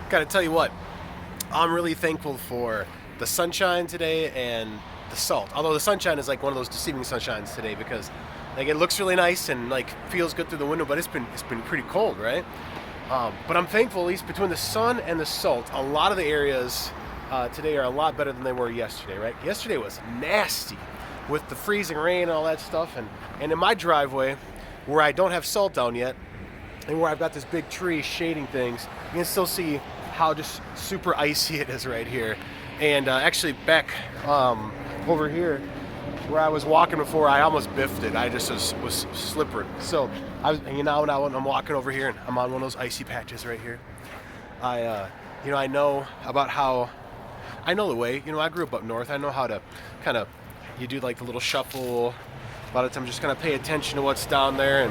Gotta tell you what, I'm really thankful for the sunshine today and the salt. Although the sunshine is like one of those deceiving sunshines today because like it looks really nice and like feels good through the window, but it's been pretty cold, right? But I'm thankful at least between the sun and the salt, a lot of the areas today are a lot better than they were yesterday, right? Yesterday was nasty with the freezing rain and all that stuff, and in my driveway where I don't have salt down yet, and where I've got this big tree shading things, you can still see how just super icy it is right here. And actually back over here where I was walking before, I almost biffed it. I just was slippery. So now when I'm walking over here and I'm on one of those icy patches right here, I know about how, I know the way, I grew up north. I know how to kind of, you do like the little shuffle. A lot of times just kind of pay attention to what's down there.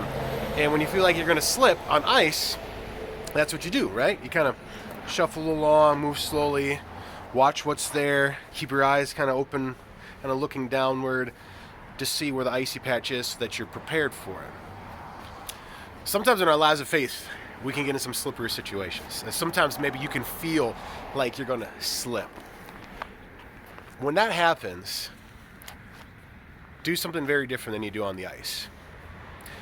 And when you feel like you're going to slip on ice, that's what you do, right? You kind of shuffle along, move slowly, watch what's there, keep your eyes kind of open, kind of looking downward to see where the icy patch is so that you're prepared for it. Sometimes in our lives of faith, we can get in some slippery situations. And sometimes maybe you can feel like you're going to slip. When that happens, do something very different than you do on the ice.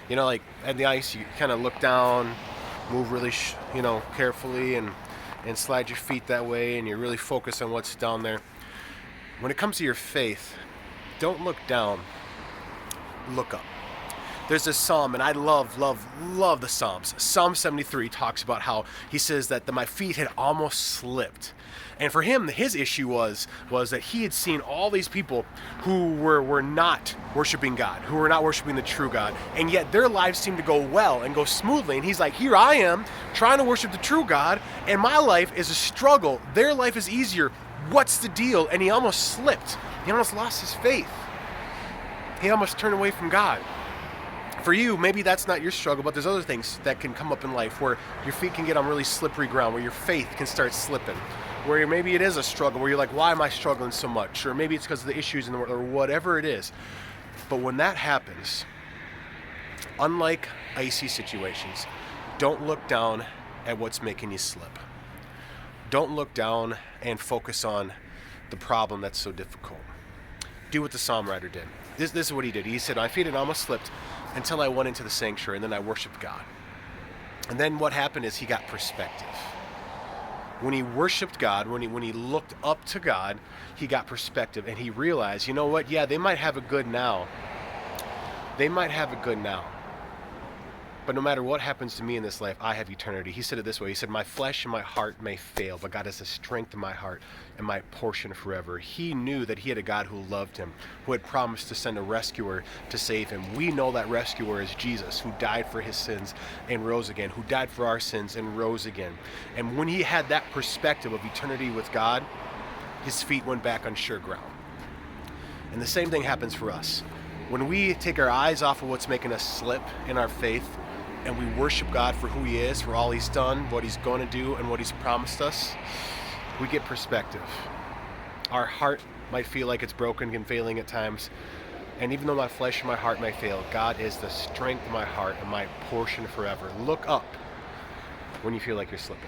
Like at the ice, you kind of look down, move really, carefully and slide your feet that way, and you really focus on what's down there. When it comes to your faith, don't look down, look up. There's this psalm, and I love the Psalms. Psalm 73 talks about how he says that my feet had almost slipped. And for him, his issue was that he had seen all these people who were not worshiping God, who were not worshiping the true God, and yet their lives seemed to go well and go smoothly. And he's like, here I am trying to worship the true God, and my life is a struggle. Their life is easier. What's the deal? And he almost slipped. He almost lost his faith. He almost turned away from God. For you, maybe that's not your struggle, but there's other things that can come up in life where your feet can get on really slippery ground, where your faith can start slipping, where maybe it is a struggle, where you're like, why am I struggling so much? Or maybe it's because of the issues in the world, or whatever it is. But when that happens, unlike icy situations, don't look down at what's making you slip. Don't look down and focus on the problem that's so difficult. Do what the psalm writer did. This is what he did. He said, my feet had almost slipped until I went into the sanctuary, and then I worshiped God. And then what happened is he got perspective. When he worshiped God, when he looked up to God, he got perspective, and he realized, you know what? Yeah, they might have a good now. But no matter what happens to me in this life, I have eternity. He said it this way. He said, my flesh and my heart may fail, but God is the strength of my heart and my portion forever. He knew that he had a God who loved him, who had promised to send a rescuer to save him. We know that rescuer is Jesus, who died for his sins and rose again, who died for our sins and rose again. And when he had that perspective of eternity with God, his feet went back on sure ground. And the same thing happens for us. When we take our eyes off of what's making us slip in our faith, and we worship God for who he is, for all he's done, what he's going to do, and what he's promised us, we get perspective. Our heart might feel like it's broken and failing at times, and even though my flesh and my heart may fail, God is the strength of my heart and my portion forever. Look up when you feel like you're slipping.